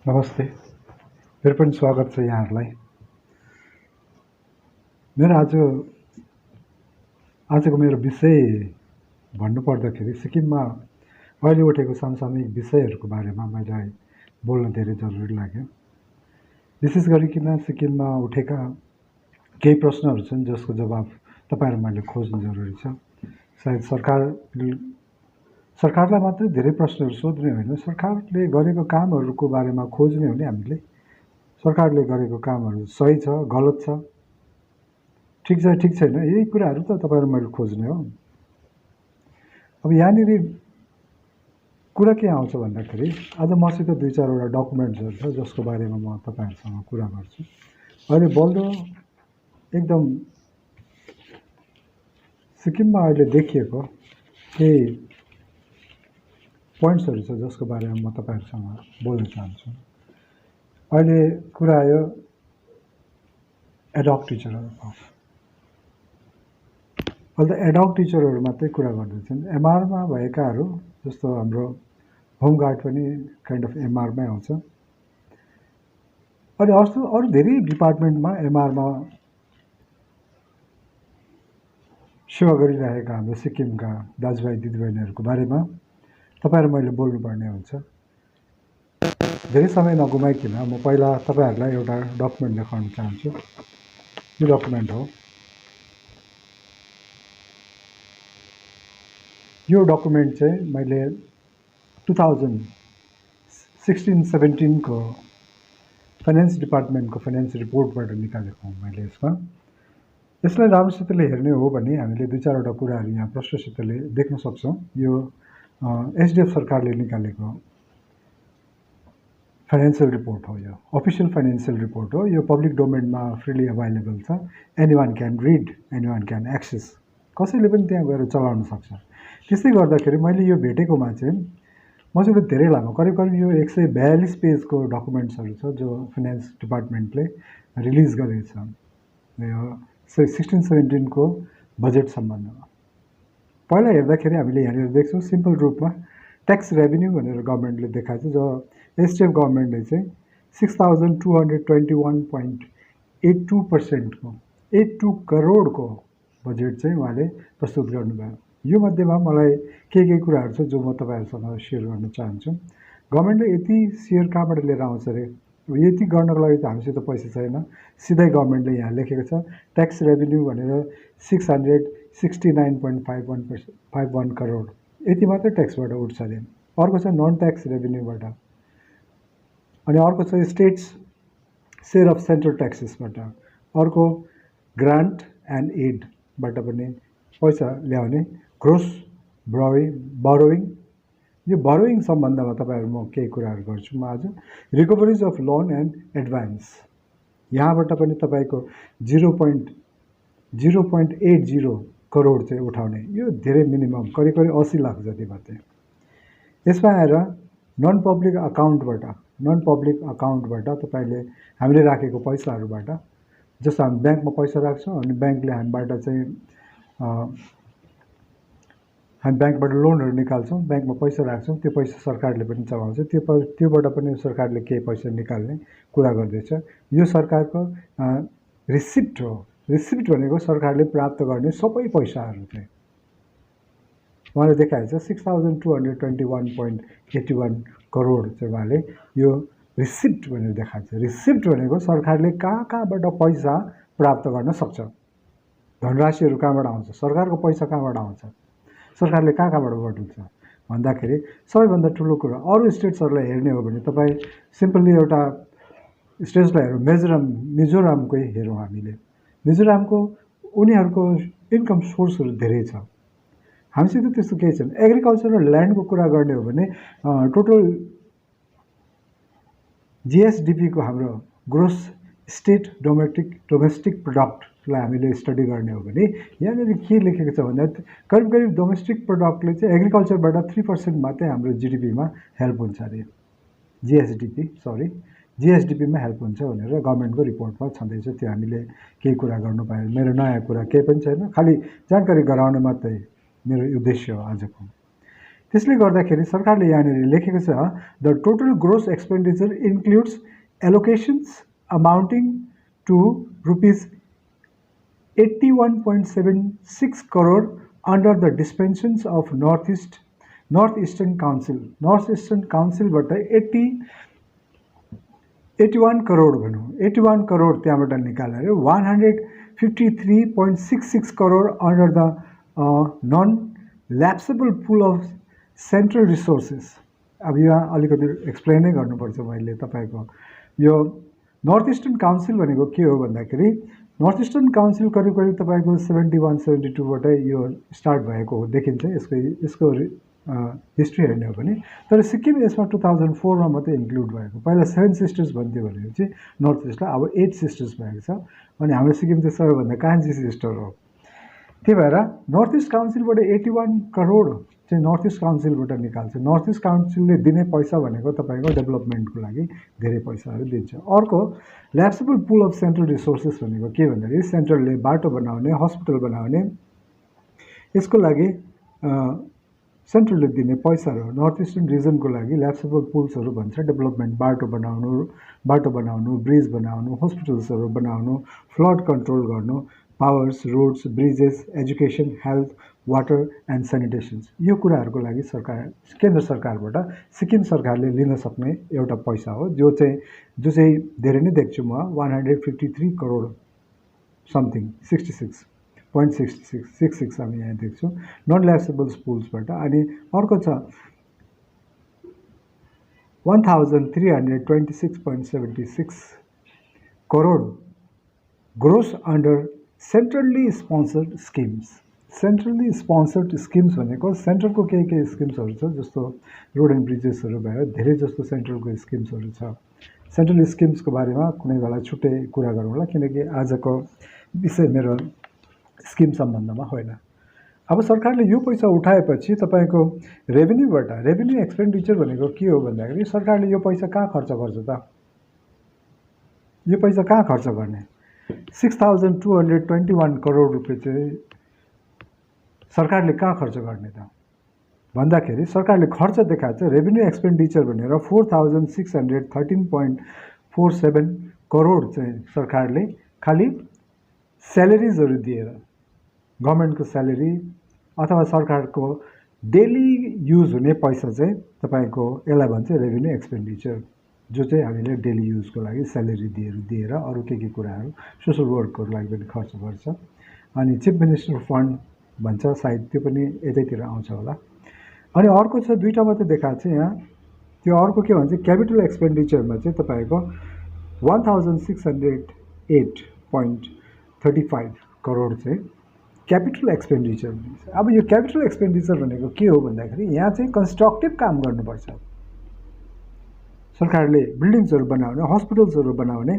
नमस्ते। मेरो पनि स्वागत छ यहाँहरूलाई। मेरो आजको मेरो विषय भन्नुपर्दाखेरि सिक्किममा अहिले उठेको समसामयिक विषयहरूको बारेमा मलाई बोल्न धेरै जरुरी लाग्यो। विशेष गरिकन सिक्किममा उठेका केही प्रश्नहरू छन् जसको जवाब तपाईँ र मैले खोज्नु जरुरी छ। सायद सरकारलाई मात्रै धेरै प्रश्नहरू सोध्ने होइन, सरकारले गरेको कामहरूको बारेमा खोज्ने हो नि हामीले। सरकारले गरेको कामहरू सही छ, गलत छ, ठिक छ, ठिक छैन, यही कुराहरू त तपाईँ र मैले खोज्ने हो। अब यहाँनिर कुरा के आउँछ भन्दाखेरि आज मसित 2-4वटा डकुमेन्ट्सहरू छ जसको बारेमा म तपाईँहरूसँग कुरा गर्छु। अहिले बल्दो एकदम सिक्किममा अहिले देखिएको केही पोइन्ट्सहरू छ जसको बारेमा म तपाईँहरूसँग बोल्न चाहन्छु। अहिले कुरा आयो एडहक टिचरहरूको। अहिले त एडहक टिचरहरू मात्रै कुरा गर्दैछन्। एमआरमा भएकाहरू जस्तो हाम्रो होमगार्ड पनि काइन्ड अफ एमआरमै आउँछ। अनि अरू धेरै डिपार्टमेन्टमा एमआरमा सेवा गरिरहेका हाम्रो सिक्किमका दाजुभाइ दिदीबहिनीहरूको बारेमा तपाईँ र मैले बोल्नुपर्ने हुन्छ। धेरै समय नगुमाइकन म पहिला तपाईँहरूलाई एउटा डकुमेन्ट देखाउन चाहन्छु। यो डकुमेन्ट हो। यो डकुमेन्ट चाहिँ मैले 2016-17 को फाइनेन्स डिपार्टमेन्टको फाइनेन्स रिपोर्टबाट निकालेको हुँ मैले। यसलाई राम्रोसितले हेर्ने हो भने हामीले 2-4वटा कुराहरू यहाँ प्रष्टसितले देख्न सक्छौँ। यो एसडिएफ सरकारले निकालेको फाइनेन्सियल रिपोर्ट हो। यो अफिसियल फाइनेन्सियल रिपोर्ट हो। यो पब्लिक डोमेनमा फ्रीली अभाइलेबल छ। एनीवान क्यान रिड, एनीवान क्यान एक्सेस। कसैले पनि त्यहाँ गएर चलाउन सक्छ। त्यसै गर्दाखेरि मैले यो भेटेकोमा चाहिँ मसित धेरै लामो करिब यो 142 पेजको डकुमेन्ट्सहरू छ जो फाइनेन्स डिपार्टमेन्टले रिलिज गरेको छ यो 16-17 को बजेट सम्बन्धमा। पहिला हेर्दाखेरि हामीले यहाँनिर देख्छौँ सिम्पल रूपमा ट्याक्स रेभिन्यू भनेर गभर्मेन्टले देखाएको छ, जो एसडिएफ गभर्मेन्टले चाहिँ 6221.82% को 82 करोडको बजेट चाहिँ उहाँले प्रस्तुत गर्नुभयो। यो मध्येमा मलाई केही कुराहरू छ जो म तपाईँहरूसँग सेयर गर्न चाहन्छु। गभर्मेन्टले यति सेयर कहाँबाट लिएर आउँछ अरे? यति गर्नको लागि त हामीसित पैसा छैन। सिधै गभर्मेन्टले यहाँ लेखेको छ ट्याक्स रेभिन्यू भनेर 669.51 करोड, यति मात्रै ट्याक्सबाट उठ्छ अरे। अर्को छ नन ट्याक्स रेभिन्यूबाट, अनि अर्को छ स्टेट्स सेयर अफ सेन्ट्रल ट्याक्सेसबाट, अर्को ग्रान्ट एन्ड एडबाट पनि पैसा ल्याउने ग्रोस बरोइङ। यो बरोइङ सम्बन्धमा तपाईँहरू म केही कुराहरू गर्छु। म आज रिकभरिज अफ लोन एन्ड एडभान्स यहाँबाट पनि तपाईँको 0.80 करोड चाहिँ उठाउने, यो धेरै मिनिमम करिब 80 लाख जति मात्रै। यसमा आएर नन पब्लिक अकाउन्टबाट तपाईँले हामीले राखेको पैसाहरूबाट, जस्तो हामी ब्याङ्कमा पैसा राख्छौँ अनि ब्याङ्कले हामीबाट चाहिँ हामी ब्याङ्कबाट लोनहरू निकाल्छौँ, ब्याङ्कमा पैसा राख्छौँ, त्यो पैसा सरकारले पनि चलाउँछ, त्योबाट पनि सरकारले केही पैसा निकाल्ने कुरा गर्दैछ। यो सरकारको रिसिप्ट हो। रिसिप्ट भनेको सरकारले प्राप्त गर्ने सबै पैसाहरू चाहिँ उहाँले देखाएको छ 6221.81 करोड चाहिँ उहाँले यो रिसिप्ट भनेर देखाएको छ। रिसिप्ट भनेको सरकारले कहाँबाट पैसा प्राप्त गर्न सक्छ, धनराशिहरू कहाँबाट आउँछ, सरकारको पैसा कहाँबाट आउँछ, सरकारले कहाँबाट बटुल्छ भन्दाखेरि सबैभन्दा ठुलो कुरा अरू स्टेट्सहरूलाई हेर्ने हो भने तपाईँ सिम्पली एउटा स्टेट्सलाई हेरौँ, मिजोरामकै हेरौँ हामीले। मिजोरामको उनीहरूको इन्कम सोर्सहरू धेरै छ, हामीसित त्यस्तो केही छैन। एग्रिकल्चरल ल्यान्डको कुरा गर्ने हो भने टोटल जिएसडिपीको हाम्रो ग्रोस स्टेट डोमेस्टिक प्रोडक्टलाई हामीले स्टडी गर्ने हो भने यहाँनिर के लेखेको छ भन्दा करिब डोमेस्टिक प्रोडक्टले चाहिँ एग्रिकल्चरबाट 3% मात्रै हाम्रो जिडिपीमा हेल्प हुन्छ अरे। जिएसडिपीमा हेल्प हुन्छ भनेर गभर्मेन्टको रिपोर्टमा छँदैछ। त्यो हामीले केही कुरा गर्नु पाएन। मेरो नयाँ कुरा केही पनि छैन, खालि जानकारी गराउन मात्रै मेरो उद्देश्य हो आजको। त्यसले गर्दाखेरि सरकारले यहाँनिर लेखेको छ the total gross expenditure includes allocations amounting to rupees 81.76 करोड under the dispensations of north eastern काउन्सिलबाट 81 करोड भनौँ 81 करोड त्यहाँबाट निकालेर 153.66 करोड under the non lapsable pool of central resources. अब यहाँ अलिकति एक्सप्लेनै गर्नुपर्छ मैले तपाईँको यो नर्थ इस्टर्न काउन्सिल भनेको के हो भन्दाखेरि नर्थ इस्टर्न काउन्सिल करिब करिब तपाईँको 71-72बाट यो स्टार्ट भएको हो देखिन्छ यसको हिस्ट्री हेर्ने हो भने। तर सिक्किम यसमा 2004मा मात्रै इन्क्लुड भएको। पहिला 7 सिस्टर्स भन्थ्यो भनेपछि नर्थ इस्टलाई अब 8 सिस्टर्स भएको छ अनि हाम्रो सिक्किम चाहिँ सबैभन्दा कान्छी सिस्टर हो। त्यही भएर नर्थ इस्ट काउन्सिलबाट 81 करोड चाहिँ नर्थ इस्ट काउन्सिलबाट निकाल्छ। नर्थ इस्ट काउन्सिलले दिने पैसा भनेको तपाईँको डेभलपमेन्टको लागि धेरै पैसाहरू दिन्छ। अर्को ल्याप्सेबल पुल अफ सेन्ट्रल रिसोर्सेस भनेको के भन्दाखेरि सेन्ट्रलले बाटो बनाउने हस्पिटल बनाउने यसको लागि सेन्ट्रलले दिने पैसाहरू नर्थ इस्टर्न रिजनको लागि ल्याप्सेबल पुल्सहरू भन्छ। डेभलपमेन्ट बाटो बनाउनु ब्रिज बनाउनु हस्पिटल्सहरू बनाउनु फ्लड कन्ट्रोल गर्नु powers roads bridges education health water and sanitations यो कुराहरूको लागि केन्द्र सरकारबाट सिक्किम सरकारले लिन सक्ने एउटा पैसा हो जो चाहिँ धेरै नै देख्छु म 153 करोड समथिङ 66.66 हामी यहाँ देख्छौँ नन ल्याप्सेबल पुल्सबाट। अनि अर्को छ 1326.76 करोड gross under centrally sponsored schemes. Centrally sponsored schemes भनेको सेन्ट्रलको के स्किम्सहरू छ जस्तो रोड एन्ड ब्रिजेसहरू भयो धेरै जस्तो सेन्ट्रलको स्किम्सहरू छ। सेन्ट्रल स्किम्सको बारेमा कुनै बेला छुट्टै कुरा गरौँला किनकि आजको विषय मेरो स्किम सम्बन्धमा होइन। अब सरकारले यो पैसा उठाएपछि तपाईँको रेभिन्यू एक्सपेन्डिचर भनेको के हो भन्दाखेरि सरकारले यो पैसा कहाँ खर्च गर्छ त यो पैसा कहाँ खर्च गर्ने 6221 करोड रुपियाँ चाहिँ सरकारले कहाँ खर्च गर्ने त भन्दाखेरि सरकारले खर्च देखाएको छ रेभिन्यू एक्सपेन्डिचर भनेर 4613.47 करोड चाहिँ सरकारले खालि स्यालेरिजहरू दिएर गभर्मेन्टको स्यालेरी अथवा सरकारको डेली युज हुने पैसा चाहिँ तपाईँको यसलाई भन्छ रेभिन्यू एक्सपेन्डिचर जो चाहिँ हामीले डेली युजको लागि स्यालेरी दिएर अरू के कुराहरू सोसल वर्कको लागि पनि खर्च गर्छ। अनि चिफ मिनिस्टर फन्ड भन्छ सायद त्यो पनि यतैतिर आउँछ होला। अनि अर्को छ दुईवटा मात्रै देखाएको छ यहाँ त्यो अर्को के भन्छ क्यापिटल एक्सपेन्डिचरमा चाहिँ तपाईँको 1608.35 करोड चाहिँ क्यापिटल एक्सपेन्डिचर। अब यो क्यापिटल एक्सपेन्डिचर भनेको के हो भन्दाखेरि यहाँ चाहिँ कन्स्ट्रक्टिभ काम गर्नुपर्छ। सरकारले बिल्डिङ्सहरू बनाउने हस्पिटल्सहरू बनाउने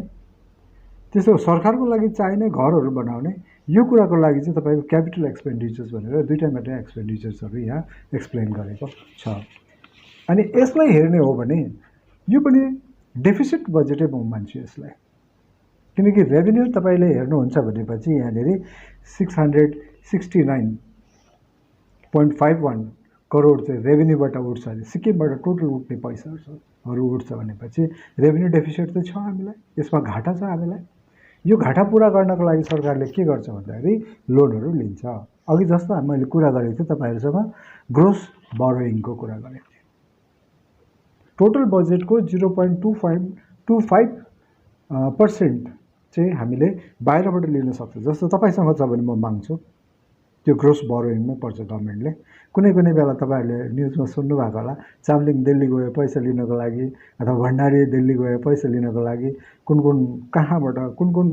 त्यसो सरकारको लागि चाहिने घरहरू बनाउने यो कुराको लागि चाहिँ तपाईँको क्यापिटल एक्सपेन्डिचर्स भनेर दुईवटा मात्रै एक्सपेन्डिचर्सहरू यहाँ एक्सप्लेन गरेको छ। अनि यसलाई हेर्ने हो भने यो पनि डेफिसिट बजेटै म मान्छु यसलाई किनकि रेभिन्यू तपाईँले हेर्नुहुन्छ भनेपछि यहाँनिर 669.51 करोड चाहिँ रेभिन्यूबाट उठ्छ अरे सिक्किमबाट टोटल उठ्ने पैसाहरू उठ्छ भनेपछि रेभिन्यू डेफिसिट त छ हामीलाई यसमा घाटा छ हामीलाई। यो घाटा पुरा गर्नको लागि सरकारले के गर्छ भन्दाखेरि लोनहरू लिन्छ। अघि जस्तो मैले कुरा गरेको थिएँ तपाईँहरूसँग ग्रोस बरोइङको कुरा गरेको थिएँ। टोटल बजेटको 0.25% चाहिँ हामीले बाहिरबाट लिन सक्छ। जस्तो तपाईँसँग छ भने म माग्छु त्यो ग्रोस बरोइङमै पर्छ गभर्मेन्टले। कुनै बेला तपाईँहरूले न्युजमा सुन्नुभएको होला चामलिङ दिल्ली गयो पैसा लिनको लागि अथवा भण्डारी दिल्ली गयो पैसा लिनको लागि कहाँबाट कुन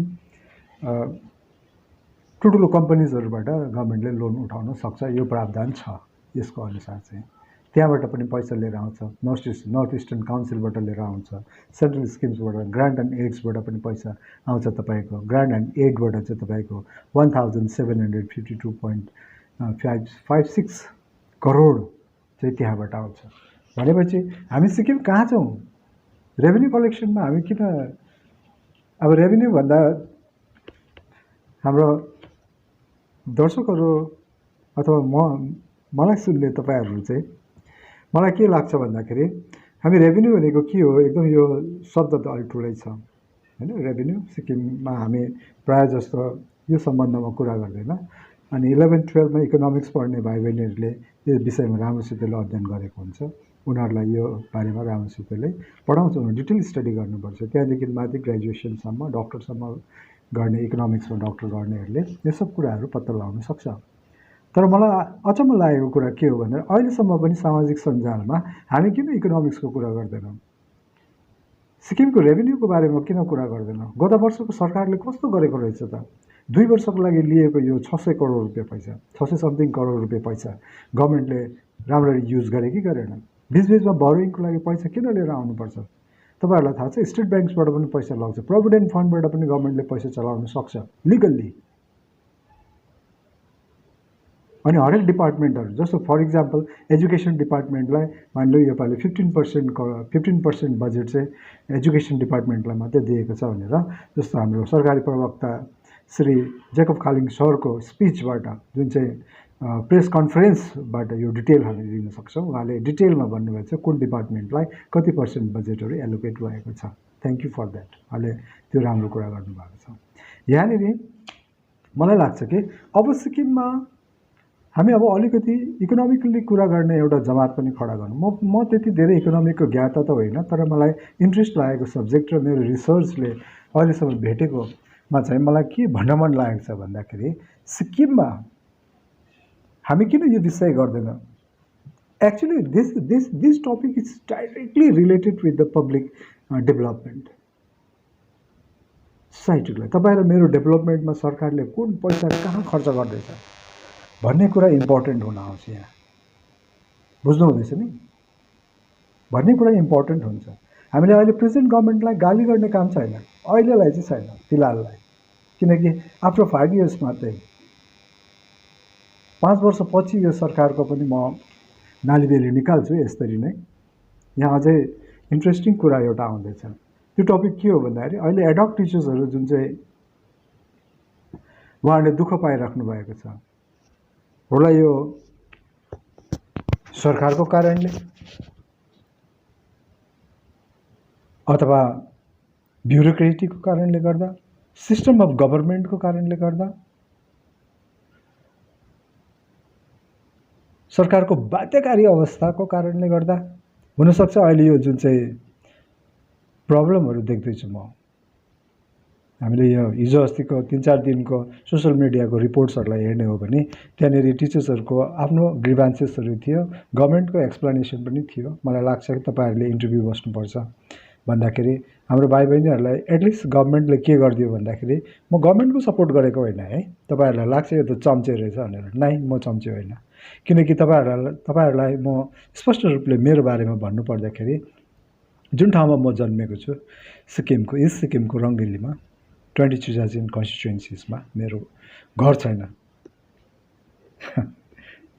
ठुल्ठुलो कम्पनीजहरूबाट गभर्मेन्टले लोन उठाउन सक्छ यो प्रावधान छ। यसको अनुसार चाहिँ त्यहाँबाट पनि पैसा लिएर आउँछ नर्थ इस्टर्न काउन्सिलबाट लिएर आउँछ सेन्ट्रल स्किम्सबाट ग्रान्ट एन्ड एड्सबाट पनि पैसा आउँछ। तपाईँको ग्रान्ट एन्ड एडबाट चाहिँ तपाईँको 1752.56 करोड चाहिँ त्यहाँबाट आउँछ। भनेपछि हामी सिक्किम कहाँ छौँ रेभिन्यू कलेक्सनमा? हामी किन अब रेभिन्यू भन्दा हाम्रो दर्शकहरू अथवा मलाई सुन्ने तपाईँहरू चाहिँ मलाई के लाग्छ भन्दाखेरि हामी रेभेन्यू भनेको के हो, एकदम यो शब्द त अलिक ठुलै छ होइन। रेभेन्यू सिक्किममा हामी प्रायः जस्तो यो सम्बन्धमा कुरा गर्दैन। अनि 11-12मा इकोनोमिक्स पढ्ने भाइ बहिनीहरूले यो विषयमा राम्रोसितले अध्ययन गरेको हुन्छ, उनीहरूलाई यो बारेमा राम्रोसितले पढाउँछ, डिटेल स्टडी गर्नुपर्छ। त्यहाँदेखि माथि ग्रेजुएसनसम्म डक्टरसम्म गर्ने, इकोनोमिक्समा डक्टर गर्नेहरूले यो सब कुराहरू पत्ता लगाउन सक्छ। तर मलाई अचम्म लागेको कुरा के हो भन्दा अहिलेसम्म पनि सामाजिक सञ्जालमा हामी किन इकोनोमिक्सको कुरा गर्दैनौँ, सिक्किमको रेभेन्यूको बारेमा किन कुरा गर्दैनौँ। गत वर्षको सरकारले कस्तो गरेको रहेछ त, 2 वर्षको लागि लिएको यो 600 करोड रुपियाँ पैसा, 600 समथिङ करोड रुपियाँ पैसा गभर्मेन्टले राम्ररी युज गरे कि गरेन। बिचबिचमा बोरोइङको लागि पैसा किन लिएर आउनुपर्छ। तपाईँहरूलाई थाहा छ स्टेट ब्याङ्क्सबाट पनि पैसा लाग्छ, प्रोभिडेन्ट फन्डबाट पनि गभर्मेन्टले पैसा चलाउन सक्छ लिगल्ली। अनि हरेक डिपार्टमेन्टहरू जस्तो फर इक्जाम्पल एजुकेसन डिपार्टमेन्टलाई मानिलियो योपालि 15% बजेट चाहिँ एजुकेसन डिपार्टमेन्टलाई मात्रै दिएको छ भनेर, जस्तो हाम्रो सरकारी प्रवक्ता श्री जेकब खालिङ सरको स्पिचबाट जुन चाहिँ प्रेस कन्फरेन्सबाट यो डिटेल हामी दिन सक्छौँ। उहाँले डिटेलमा भन्नुभएको छ कुन डिपार्टमेन्टलाई कति % बजेटहरू एलोकेट भएको छ। थ्याङ्क यू फर द्याट, उहाँले त्यो राम्रो कुरा गर्नुभएको छ। यहाँनिर मलाई लाग्छ कि अब सिक्किममा हामी अब अलिकति इकोनोमिकली कुरा गर्ने एउटा जमात पनि खडा गर्नु। म त्यति धेरै इकोनोमिकको ज्ञाता त होइन, तर मलाई इन्ट्रेस्ट लागेको सब्जेक्ट र मेरो रिसर्चले अहिलेसम्म भेटेकोमा चाहिँ मलाई के भन्न मन लागेको छ भन्दाखेरि सिक्किममा हामी किन यो विषय गर्दैनौँ। Actually this topic is directly related with the public development सोसाइटीलाई। तपाईँ र मेरो डेभलपमेन्टमा सरकारले कुन पैसा कहाँ खर्च गर्दैछ भन्ने कुरा इम्पोर्टेन्ट हुन आउँछ। यहाँ बुझ्नु हुँदैछ नि, भन्ने कुरा इम्पोर्टेन्ट हुन्छ। हामीले अहिले प्रेजेन्ट गभर्मेन्टलाई गाली गर्ने काम छैन, अहिलेलाई चाहिँ छैन फिलहाललाई, किनकि आफ्टर 5 इयर्स मात्रै, 5 वर्षपछि यो सरकारको पनि म नालीबेली निकाल्छु यसरी नै। यहाँ अझै इन्ट्रेस्टिङ कुरा एउटा आउँदैछ, त्यो टपिक के हो भन्दाखेरि अहिले एडहक टिचर्सहरू जुन चाहिँ उहाँहरूले दुःख पाइराख्नु भएको छ, होला यो सरकारको कारणले अथवा ब्युरोक्रेसीको कारणले गर्दा, सिस्टम अफ गभर्मेन्टको कारणले गर्दा, सरकारको बाध्यकारी अवस्थाको कारणले गर्दा हुनसक्छ अहिले यो जुन चाहिँ प्रब्लमहरू देख्दैछु म। हामीले यो हिजो अस्तिको 3-4 दिनको सोसल मिडियाको रिपोर्ट्सहरूलाई हेर्ने हो भने त्यहाँनिर टिचर्सहरूको आफ्नो ग्रिभान्सेसहरू थियो, गभर्मेन्टको एक्सप्लेनेसन पनि थियो। मलाई लाग्छ कि तपाईँहरूले इन्टरभ्यू बस्नुपर्छ भन्दाखेरि हाम्रो भाइ बहिनीहरूलाई एटलिस्ट गभर्मेन्टले के गरिदियो भन्दाखेरि, म गभर्मेन्टको सपोर्ट गरेको होइन है, तपाईँहरूलाई लाग्छ यो त चम्चे रहेछ भनेर, नाइ म चम्चे होइन। किनकि तपाईँहरूलाई म स्पष्ट रूपले मेरो बारेमा भन्नुपर्दाखेरि जुन ठाउँमा म जन्मेको छु सिक्किमको, इस्ट सिक्किमको रङ्गेलीमा 22,000 कन्स्टिट्युएन्सिसमा मेरो घर छैन।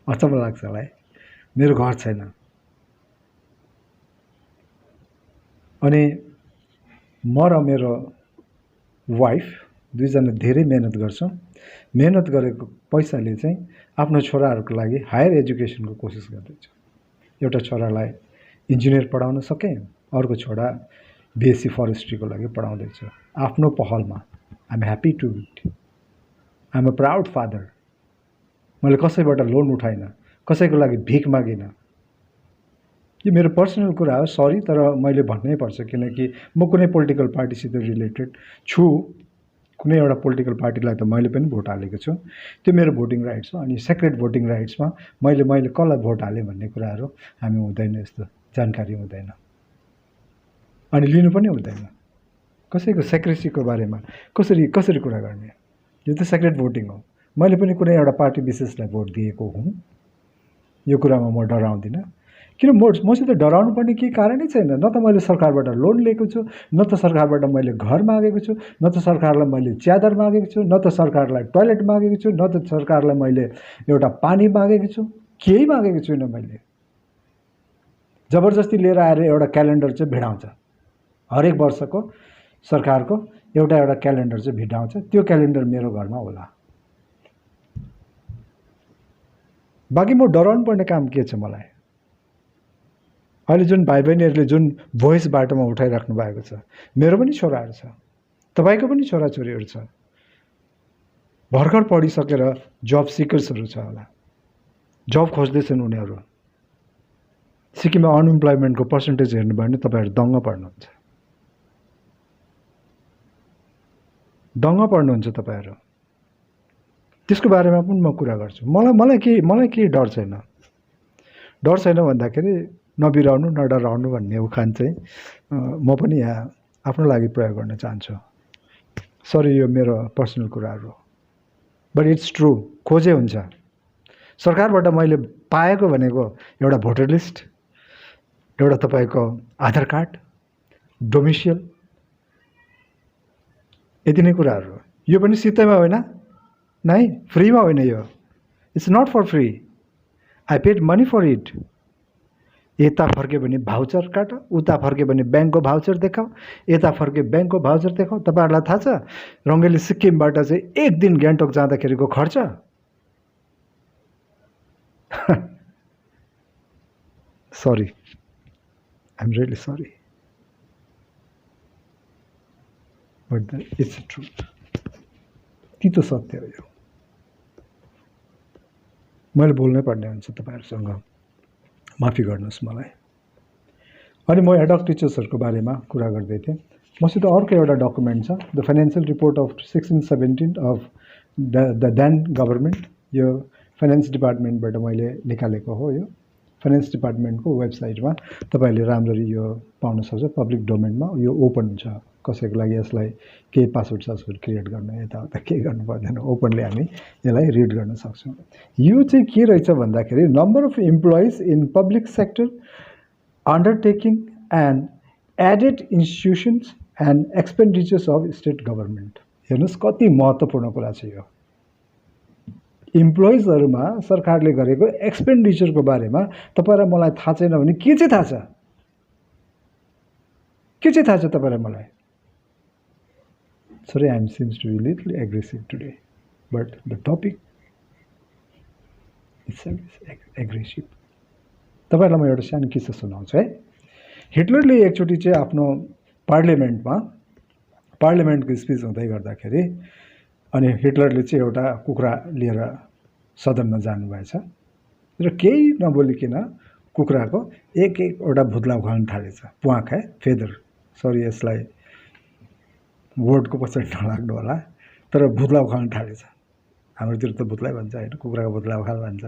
अचम्म लाग्छ होला है, मेरो घर छैन। अनि म र मेरो वाइफ दुईजना धेरै मेहनत गर्छौँ। मेहनत गरेको पैसाले चाहिँ आफ्नो छोराहरूको लागि हायर एजुकेसनको कोसिस गर्दैछु। एउटा छोरालाई इन्जिनियर पढाउन सकेँ, अर्को छोरा बिएससी फरेस्ट्रीको लागि पढाउँदैछु आफ्नो पहलमा। I am happy to it, I am a proud father. मैले कसैबाट लोन उठाइनँ, कसैको लागि भिख मागिनँ। यो मेरो पर्सनल कुरा हो, सरी, तर मैले भन्नै पर्छ किनकि म कुनै पोलिटिकल पार्टीसित रिलेटेड छु। कुनै एउटा पोलिटिकल पार्टीलाई त मैले पनि भोट हालेको छु, त्यो मेरो भोटिङ राइट्स हो। अनि सेक्रेट भोटिङ राइट्समा मैले कसलाई भोट हालेँ भन्ने कुराहरू हामी हुँदैन, यस्तो जानकारी हुँदैन अनि लिनु पनि हुँदैन। कसैको सेक्रेसीको बारेमा कसरी कुरा गर्ने, यो त सेक्रेट भोटिङ हो। मैले पनि कुनै एउटा पार्टी विशेषलाई भोट दिएको हुँ, यो कुरामा म डराउँदिनँ। किन मसित डराउनु पर्ने केही कारणै छैन। न त मैले सरकारबाट लोन लिएको छु, न त सरकारबाट मैले घर मागेको छु, न त सरकारलाई मैले च्यादर मागेको छु, न त सरकारलाई टोयलेट मागेको छु, न त सरकारलाई मैले एउटा पानी मागेको छु, केही मागेको छुइनँ मैले। जबरजस्ती लिएर आएर एउटा क्यालेन्डर चाहिँ भिडाउँछ, हरेक वर्षको सरकारको एउटा क्यालेन्डर चाहिँ भिडाउँछ, त्यो क्यालेन्डर मेरो घरमा होला। बाँकी म डराउनु पर्ने काम के छ मलाई? अहिले जुन भाइ बहिनीहरूले जुन भोइस बाटोमा उठाइराख्नु भएको छ, मेरो पनि छोराहरू छ, तपाईँको पनि छोराछोरीहरू छ, भर्खर पढिसकेर जब सिकर्सहरू छ होला, जब खोज्दैछन् उनीहरू। सिक्किममा अनइम्प्लोइमेन्टको पर्सेन्टेज हेर्नुभयो भने तपाईँहरू दङ्ग पर्नुहुन्छ, दङ्ग पर्नुहुन्छ तपाईँहरू। त्यसको बारेमा पनि म कुरा गर्छु। मलाई केही डर छैन। डर छैन भन्दाखेरि नबिराउनु नडराउनु भन्ने उखान चाहिँ म पनि यहाँ आफ्नो लागि प्रयोग गर्न चाहन्छु। सरी, यो मेरो पर्सनल कुराहरू हो, बट इट्स ट्रु। खोजे हुन्छ। सरकारबाट मैले पाएको भनेको एउटा भोटर लिस्ट, एउटा तपाईँको आधार कार्ड, डोमिसियल, यति नै कुराहरू हो। यो पनि सित्तैमा होइन, नै फ्रीमा होइन। यो it's not for free. I paid money for it. यता फर्क्यो भने भाउचर काट, उता फर्क्यो भने ब्याङ्कको भाउचर देखाऊ, यता फर्क्यो ब्याङ्कको भाउचर देखाऊ। तपाईँहरूलाई थाहा छ रङ्गेली सिक्किमबाट चाहिँ एक दिन गान्तोक जाँदाखेरिको खर्च? Sorry, I am really sorry, but it's a truth. तितो सत्य हो यो। मैले बोल्नै पर्ने हुन्छ तपाईँहरूसँग, माफी गर्नुहोस् मलाई। अनि म एडक टिचर्सहरूको बारेमा कुरा गर्दै थिएँ। मसित अर्को एउटा डकुमेन्ट छ, the financial report of 16-17 of the then government. यो फाइनेन्स डिपार्टमेन्टबाट मैले निकालेको हो। यो फाइनेन्स डिपार्टमेन्टको वेबसाइटमा तपाईँहरूले राम्ररी यो पाउन सक्छ, पब्लिक डोमेनमा यो ओपन छ। कसैको लागि यसलाई केही पासवर्ड सासवर्ड क्रिएट गर्न यताउता केही गर्नु पर्दैन, ओपनली हामी यसलाई रिड गर्न सक्छौँ। यो चाहिँ के रहेछ भन्दाखेरि number of employees in public sector, undertaking and aided institutions and expenditures of state government. हेर्नुहोस् कति महत्त्वपूर्ण कुरा छ यो। इम्प्लोइजहरूमा सरकारले गरेको एक्सपेन्डिचरको बारेमा तपाईँ र मलाई थाहा छैन भने के चाहिँ थाहा छ? के चाहिँ थाहा छ तपाईँ र मलाई? Sorry, I seems to be a little aggressive today, but the topic itself is aggressive. तपाईहरुलाई म एउटा सानो किस्सा सुनाउँछु है। हिटलरले एकचोटि चाहिँ आफ्नो पार्लियामेन्टको स्पिच हुँदै गर्दाखेरि अनि हिटलरले चाहिँ एउटा कुखुरा लिएर सदनमा जानुभएछ र केही नबोलिकन कुखुराको एक-एकवटा भुत्ला उखाल्न थालेछ। प्वाख है, फेदर, सरी यसलाई वर्डको पछाडि नलाग्नु होला, तर भुत्ला उखाल्न थालेछ। हाम्रोतिर त भुत्लै भन्छ होइन, कुखुराको भुत्ला उखाल भन्छ।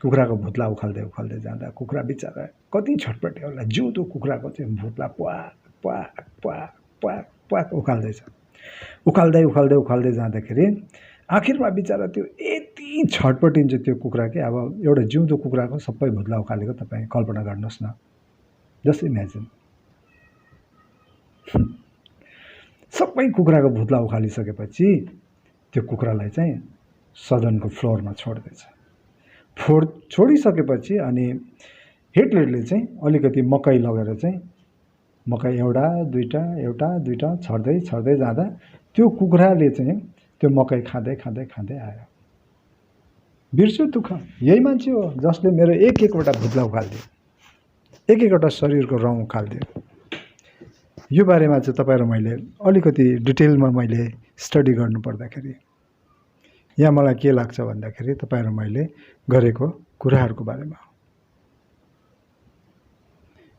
कुखुराको भुत्ला उखाल्दै उखाल्दै जाँदा कुखुरा बिचरा कति छटपटे होला, जिउँदो कुखुराको चाहिँ भुत्ला प्वाक प्वाक प्वाक प्वाक प्वाक उखाल्दैछ। उखाल्दै उखाल्दै उखाल्दै जाँदाखेरि आखिरमा बिचरा त्यो यति छटपटिन्छ त्यो कुखुरा कि अब एउटा जिउँदो कुखुराको सबै भुत्ला उखालेको तपाईँ कल्पना गर्नुहोस् न। Just imagine. सबै कुखुराको भुत्ला उखालिसकेपछि त्यो कुखुरालाई चाहिँ सदनको फ्लोरमा छोड्दैछ। छोडिसकेपछि अनि हिटलरले चाहिँ अलिकति मकै लगेर चाहिँ मकै एउटा दुईटा छर्दै जाँदा त्यो कुखुराले चाहिँ त्यो मकै खाँदै खाँदै खाँदै आयो। बिर्स्यो दुःख, यही मान्छे हो जसले मेरो एक-एकवटा भुत्ला उखालिदियो, एक-एकवटा शरीरको रङ उखालिदियो। यो बारेमा चाहिँ तपाईँ र मैले अलिकति डिटेलमा मैले स्टडी गर्नु पर्दाखेरि यहाँ मलाई के लाग्छ भन्दाखेरि तपाईँ र मैले गरेको कुराहरूको बारेमा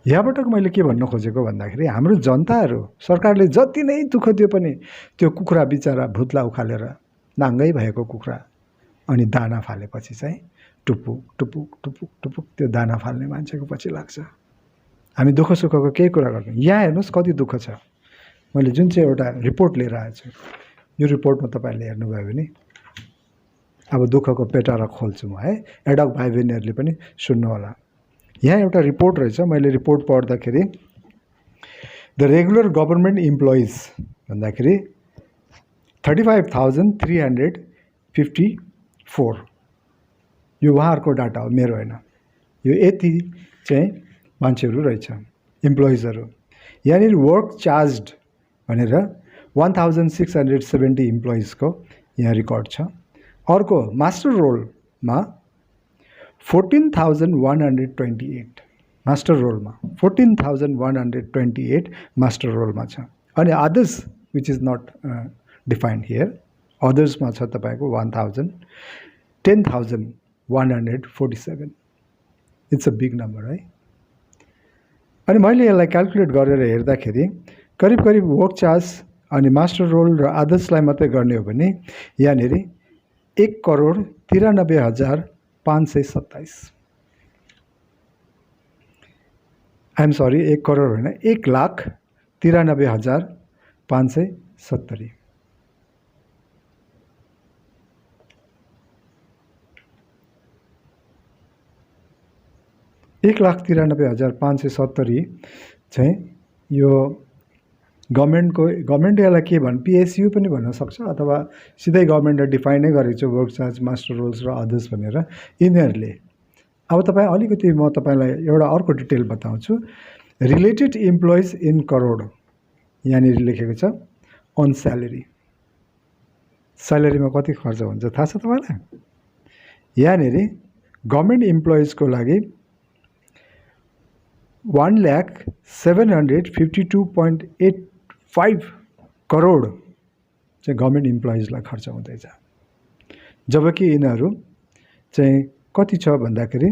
यहाँबाट मैले के भन्न खोजेको भन्दाखेरि हाम्रो जनताहरू सरकारले जति नै दुःख दियो पनि त्यो कुखुरा बिचरा भुत्ला उखालेर नाङ्गै भएको कुखुरा अनि दाना फालेपछि चाहिँ टुपुक टुपुक टुपुक टुपुक त्यो दाना फाल्ने मान्छेको पछि लाग्छ। हामी दुःख सुखको केही कुरा गर्छौँ। यहाँ हेर्नुहोस् कति दुःख छ। मैले जुन चाहिँ एउटा रिपोर्ट लिएर आएको छु, यो रिपोर्टमा तपाईँहरूले हेर्नुभयो भने अब दुःखको पेटारा खोल्छु म है, एडक भाइ बहिनीहरूले पनि सुन्नु होला। यहाँ एउटा रिपोर्ट रहेछ, मैले रिपोर्ट पढ्दाखेरि द रेगुलर गभर्मेन्ट इम्प्लोइज भन्दाखेरि 35,354, यो उहाँहरूको डाटा हो, मेरो होइन। यो यति चाहिँ मान्छेहरू रहेछ इम्प्लोइजहरू। यहाँनिर वर्क चार्ज भनेर 1670 इम्प्लोइजको यहाँ रेकर्ड छ। अर्को मास्टर रोलमा 14,128, मास्टर रोलमा 14,128 मास्टर रोलमा छ। अनि others which is not defined here, अदर्समा छ तपाईँको 10,147। इट्स अ बिग नम्बर है। अनि मैले यसलाई क्यालकुलेट गरेर हेर्दाखेरि करिब करिब वर्क चार्ज अनि मास्टर रोल र अदर्सलाई मात्रै गर्ने हो भने यहाँनिर 1,93,527। आइएम सरी, 1 करोड होइन, 1,93,570। एक 1,93,570 चाहिँ यो गभर्मेन्टले यसलाई के भन्, पिएसयु पनि भन्न सक्छ अथवा सिधै गभर्मेन्टले डिफाइनै गरेको छ वर्क चार्ज, मास्टर रोल्स र अदर्स भनेर यिनीहरूले। अब तपाईँ अलिकति म तपाईँलाई एउटा अर्को डिटेल बताउँछु। रिलेटेड इम्प्लोइज इन करोड यहाँनिर लेखेको छ अन स्यालेरी। स्यालेरीमा कति खर्च हुन्छ थाहा छ तपाईँलाई? यहाँनिर गभर्मेन्ट इम्प्लोइजको लागि 1,752.85 करोड चाहिँ गभर्मेन्ट इम्प्लोइजलाई खर्च हुँदैछ। जबकि यिनीहरू चाहिँ कति छ भन्दाखेरि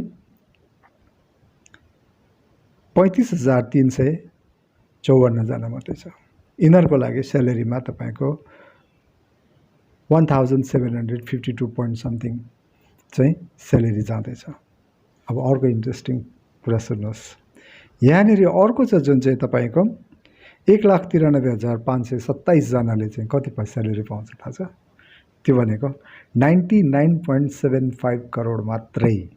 35,354 जना मात्रै छ। यिनीहरूको लागि स्यालेरीमा तपाईँको 1,752 पोइन्ट समथिङ चाहिँ स्यालेरी जाँदैछ। अब अर्को इन्ट्रेस्टिङ कुरा सुन्नुहोस्, यहाँनिर अर्को छ जुन चाहिँ तपाईँको 1,93,527 जनाले चाहिँ कति पैसा स्यालेरी पाउँछ थाहा छ? त्यो भनेको 99.75 करोड मात्रै।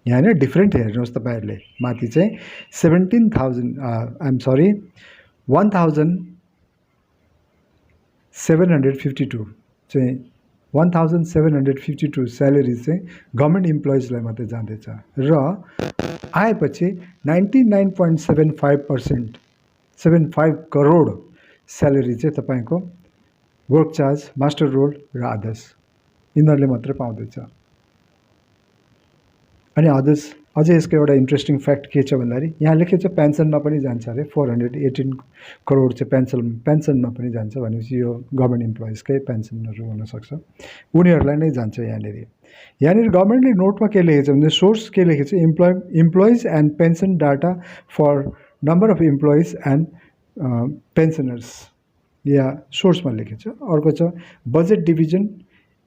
यहाँनिर डिफ्रेन्ट हेर्नुहोस् तपाईँहरूले, माथि चाहिँ 1,752 चाहिँ 1,752 स्यालेरी चाहिँ गभर्मेन्ट इम्प्लोइजलाई मात्रै जाँदैछ र आएपछि 99.75 करोड स्यालेरी चाहिँ तपाईँको वर्क चार्ज, मास्टर रोल र अदर्स यिनीहरूले मात्रै पाउँदैछ। अनि अदर्स अझै यसको एउटा इन्ट्रेस्टिङ फ्याक्ट के छ भन्दाखेरि यहाँ लेखेको छ पेन्सनमा पनि जान्छ अरे, 418 करोड चाहिँ पेन्सनमा पनि जान्छ। भनेपछि यो गभर्मेन्ट इम्प्लोइजकै पेन्सनहरू हुनसक्छ, उनीहरूलाई नै जान्छ। यहाँनिर गभर्मेन्टले नोटमा के लेखेको छ भने सोर्स के लेखेको छ, employees and pension data for number of employees and pensioners, या सोर्समा लेखेको छ। अर्को छ budget division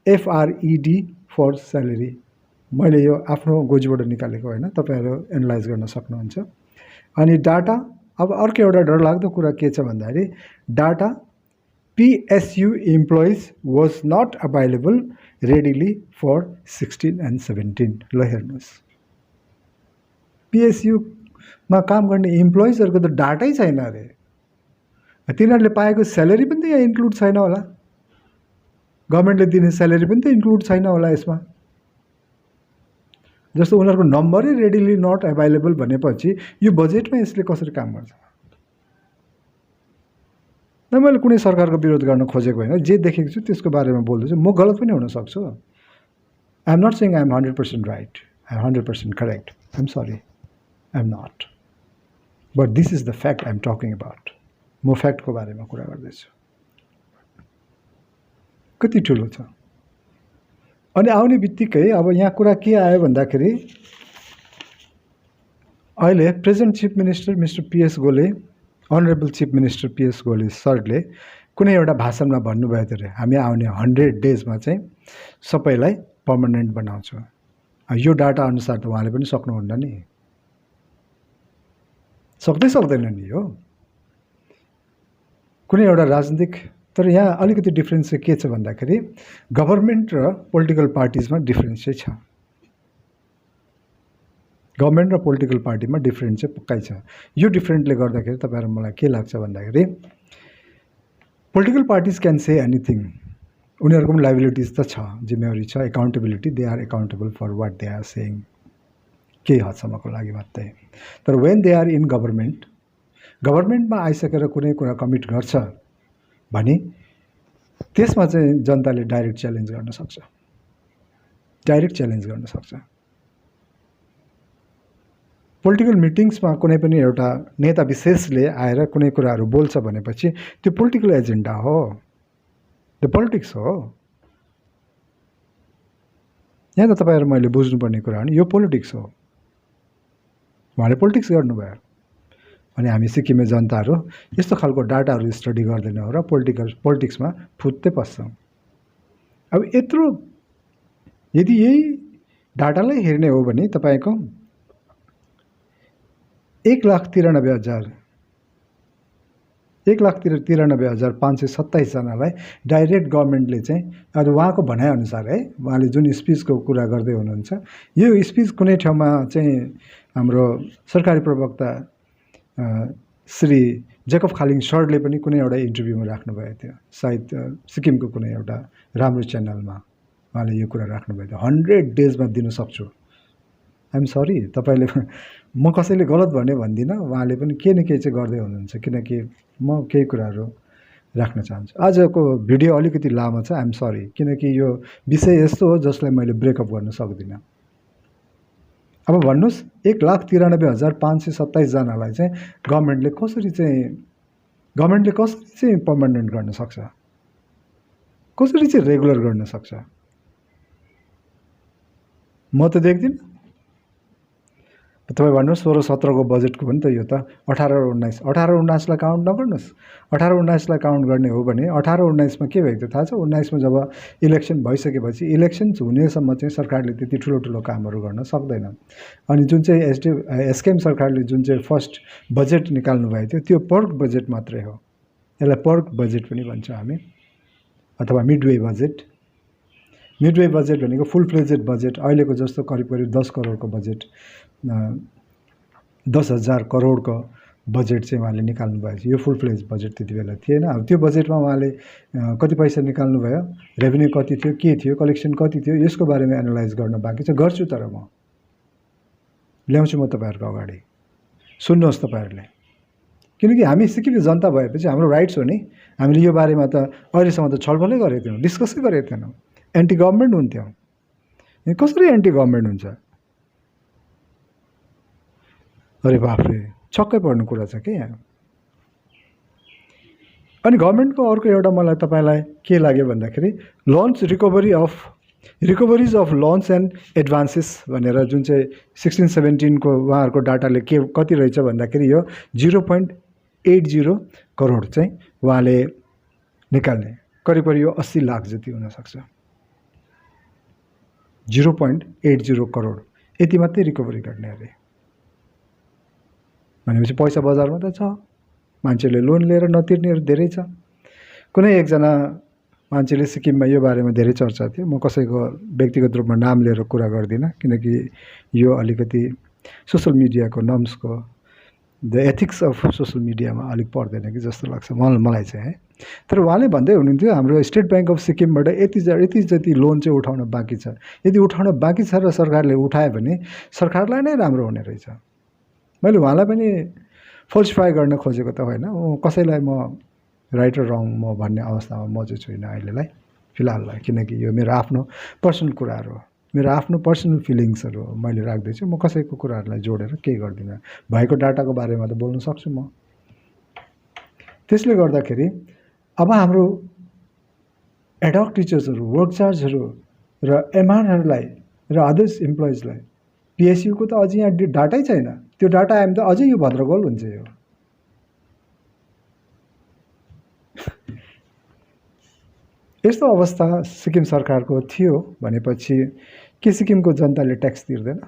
FRED for salary. मैले यो आफ्नो गोजीबाट निकालेको होइन, तपाईँहरू एनालाइज गर्न सक्नुहुन्छ। अनि डाटा, अब अर्को एउटा डरलाग्दो कुरा के छ भन्दाखेरि data PSU employees was not available readily for 16 and 17। ल हेर्नुहोस्, PSUमा काम गर्ने इम्प्लोइजहरूको त डाटै छैन अरे, तिनीहरूले पाएको स्यालेरी पनि त यहाँ इन्क्लुड छैन होला, गभर्मेन्टले दिने स्यालेरी पनि त इन्क्लुड छैन होला यसमा। जस्तो उनीहरूको नम्बरै रेडिली नट एभाइलेबल भनेपछि यो बजेटमा यसले कसरी काम गर्छ? न मैले कुनै सरकारको विरोध गर्न खोजेको होइन, जे देखेको छु त्यसको बारेमा बोल्दैछु। म गलत पनि हुनसक्छु। I am not saying I am 100% right, I am 100% correct, I am sorry, I am not, but this is the fact I am talking about. म फ्याक्टको बारेमा कुरा गर्दैछु। कति ठुलो छ। अनि आउने बित्तिकै अब यहाँ कुरा के आयो भन्दाखेरि अहिले present chief minister mister PS गोले, अनरेबल चिफ मिनिस्टर PS गोले सरले कुनै एउटा भाषणमा भन्नुभयो अरे हामी आउने 100 डेजमा चाहिँ सबैलाई पर्मनेन्ट बनाउँछौँ। यो डाटा अनुसार त उहाँले पनि सक्नुहुन्न नि, सक्दैन नि यो कुनै एउटा राजनीतिक। तर यहाँ अलिकति डिफ्रेन्स चाहिँ के छ भन्दाखेरि गभर्मेन्ट र पोलिटिकल पार्टिजमा डिफ्रेन्स चाहिँ छ। गभर्मेन्ट र पोलिटिकल पार्टीमा डिफ्रेन्ट चाहिँ पक्कै छ। यो डिफ्रेन्टले गर्दाखेरि तपाईँहरू मलाई के लाग्छ भन्दाखेरि political parties can say anything, उनीहरूको पनि लाइबिलिटिज त छ, जिम्मेवारी छ, accountability, they are accountable for what they are saying, केही हदसम्मको लागि मात्रै। तर वेन दे आर इन गभर्मेन्टमा आइसकेर कुनै कुरा कमिट गर्छ भने त्यसमा चाहिँ जनताले डाइरेक्ट च्यालेन्ज गर्न सक्छ। पोलिटिकल मिटिङ्समा कुनै पनि एउटा नेता विशेषले आएर कुनै कुराहरू बोल्छ भनेपछि त्यो पोलिटिकल एजेन्डा हो, त्यो पोलिटिक्स हो। यहाँ त तपाईँहरू मैले बुझ्नुपर्ने कुरा हो नि, यो पोलिटिक्स हो। उहाँले पोलिटिक्स गर्नुभयो अनि हामी सिक्किमे जनताहरू यस्तो खालको डाटाहरू स्टडी गर्दैनौँ र पोलिटिक्समा फुत्तै पस्छौँ। अब यत्रो यदि यही डाटालाई हेर्ने हो भने तपाईँको 1,93,527 जनालाई डाइरेक्ट गभर्मेन्टले चाहिँ अब उहाँको भनाइअनुसार है, उहाँले जुन स्पिचको कुरा गर्दै हुनुहुन्छ, यो स्पिच कुनै ठाउँमा चाहिँ हाम्रो सरकारी प्रवक्ता श्री जेकब खालिङ सरले पनि कुनै एउटा इन्टरभ्यूमा राख्नुभएको थियो, सायद सिक्किमको कुनै एउटा राम्रो च्यानलमा उहाँले यो कुरा राख्नुभएको थियो। 100 डेजमा दिन सक्छु। आइएम सरी, तपाईँले म कसैले गलत भन्दिनँ, उहाँले पनि केही न केही चाहिँ गर्दै हुनुहुन्छ, किनकि म केही कुराहरू राख्न चाहन्छु। आजको भिडियो अलिकति लामो छ, आइएम सरी, किनकि यो विषय यस्तो हो जसलाई मैले ब्रेकअप गर्न सक्दिनँ। अब भन्नुहोस् 1,93,527 जनालाई चाहिँ गभर्मेन्टले कसरी चाहिँ पर्मानेन्ट गर्न सक्छ, कसरी चाहिँ रेगुलर गर्न सक्छ? म त देख्दिनँ। तपाईँ भन्नुहोस् 16-17को बजेटको पनि त यो त 18-19लाई काउन्ट नगर्नुहोस्। 18-19लाई काउन्ट गर्ने हो भने 18-19मा के भएको थियो थाहा छ? 19मा जब इलेक्सन भइसकेपछि इलेक्सन हुनेसम्म चाहिँ सरकारले त्यति ठुलो कामहरू गर्न सक्दैन। अनि जुन चाहिँ एसकेएम सरकारले जुन चाहिँ फर्स्ट बजेट निकाल्नु भएको थियो त्यो पर्क बजेट मात्रै हो। यसलाई पर्क बजेट पनि भन्छौँ हामी, अथवा मिडवे बजेट। मिडवे बजेट भनेको फुल फ्लेजेड बजेट, अहिलेको जस्तो करिब 10 करोडको बजेट, 10,000 करोडको बजेट चाहिँ उहाँले निकाल्नु भएको थियो। यो फुल फ्लेज बजेट त्यति बेला थिएन। अब त्यो बजेटमा उहाँले कति पैसा निकाल्नु भयो, रेभेन्यू कति थियो, के थियो, कलेक्सन कति थियो, यसको बारेमा एनालाइज गर्न बाँकी छ। गर्छु, तर म ल्याउँछु म तपाईँहरूको अगाडि, सुन्नुहोस् तपाईँहरूले। किनकि हामी सिक्किमे जनता भएपछि हाम्रो राइट्स हो नि। हामीले यो बारेमा त अहिलेसम्म त छलफलै गरेको थिएनौँ, डिस्कसै गरेको थिएनौँ। एन्टी गभर्मेन्ट हुन्थ्यौँ। कसरी एन्टी गभर्मेन्ट हुन्छ? अरे बाफरे, छक्कै पर्ने कुरा छ कि यहाँ। अनि गभर्मेन्टको अर्को एउटा मलाई तपाईँलाई के लाग्यो भन्दाखेरि रिकभरिज अफ लोन्स एन्ड एडभान्सेस भनेर जुन चाहिँ 16-17को उहाँहरूको डाटाले कति रहेछ भन्दाखेरि यो 0.80 करोड चाहिँ उहाँले निकाल्ने, करिब यो 80 लाख जति हुनसक्छ। 0.80 करोड यति मात्रै रिकभरी गर्ने अरे। भनेपछि पैसा बजारमा त छ, मान्छेले लोन लिएर नतिर्नेहरू धेरै छ। कुनै एकजना मान्छेले सिक्किममा यो बारेमा धेरै चर्चा थियो, म कसैको व्यक्तिगत रूपमा नाम लिएर कुरा गर्दिनँ, किनकि यो अलिकति सोसल मिडियाको नर्म्सको द एथिक्स अफ सोसल मिडियामा अलिक पर्दैन कि जस्तो लाग्छ मलाई चाहिँ है। तर उहाँले भन्दै हुनुहुन्थ्यो हाम्रो स्टेट ब्याङ्क अफ सिक्किमबाट यति जति लोन चाहिँ उठाउन बाँकी छ। यदि उठाउन बाँकी छ र सरकारले उठायो भने सरकारलाई नै राम्रो हुने रहेछ। मैले उहाँलाई पनि फल्सिफाई गर्न खोजेको त होइन, कसैलाई म राइट र रङ म भन्ने अवस्थामा म चाहिँ छुइनँ अहिलेलाई, फिलहाललाई, किनकि यो मेरो आफ्नो पर्सनल कुराहरू हो, मेरो आफ्नो पर्सनल फिलिङ्सहरू मैले राख्दैछु। म कसैको कुराहरूलाई जोडेर केही गर्दिनँ। भएको डाटाको बारेमा त बोल्न सक्छु म। त्यसले गर्दाखेरि अब हाम्रो एडहक टिचर्सहरू, वर्क चार्जहरू र एमआरहरूलाई र अदर्स इम्प्लोइजलाई पिएसयुको त अझै यहाँ डाटै छैन। त्यो डाटा आयो भने त अझै यो भद्रगोल हुन्छ। यो यस्तो अवस्था सिक्किम सरकारको थियो भनेपछि के सिक्किमको जनताले ट्याक्स तिर्दैन?